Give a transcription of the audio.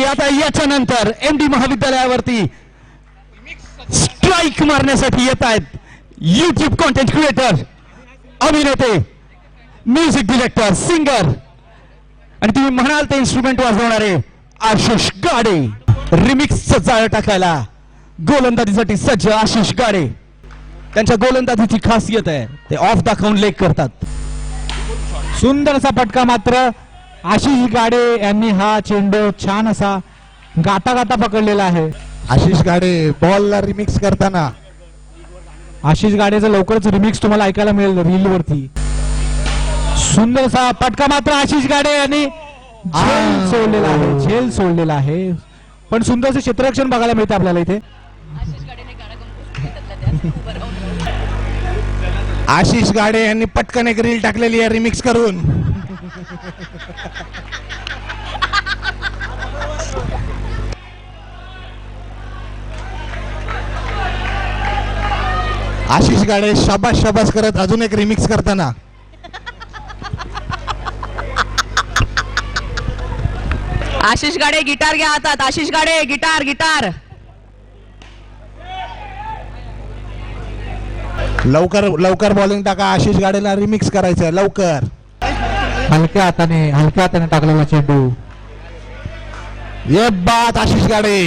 आता याच्या नंतर एमडी महाविद्यालयावरती स्ट्राईक मारण्यासाठी येत आहेत युट्यूब कॉन्टेंट क्रिएटर, अभिनेते, म्युझिक डिरेक्टर, सिंगर आणि तुम्ही म्हणाल ते इन्स्ट्रुमेंट वाजवणारे आशिष गाडे. रिमिक्सचं जाळं टाकायला गोलंदाजीसाठी सज्ज आशिष गाडे. त्यांच्या गोलंदाजीची खासियत आहे ते ऑफ दाखवून लेग करतात. सुंदरसा फटका मात्र आशिष गाडे यांनी हा चेंडू छान असा गाता गाता पकडलेला आहे. आशिष गाडे बॉलला रिमिक्स करताना आशिष गाडेचं लवकरच रिमिक्स तुम्हाला ऐकायला मिळेल रील वरती. सुंदरसा फटका मात्र आशिष गाडे यांनी झेल सोडलेला आहे, झेल सोडलेला आहे. पण सुंदरसे क्षेत्ररक्षण बघायला मिळते आपल्याला इथे. आशिष गाडे यांनी पटकन एक रील टाकलेली आहे रिमिक्स करून. आशिष गाडे शाबास शाबास करत अजून एक रिमिक्स करताना. आशिष गाडे गिटार घ्या हातात. आशिष गाडे गिटार गिटार. लवकर लवकर बॉलिंग टाका. आशिष गाडेला रिमिक्स करायचंय लवकर. हलक्या हाताने टाकलेला चेंडू. ये बात आशिष गाडे.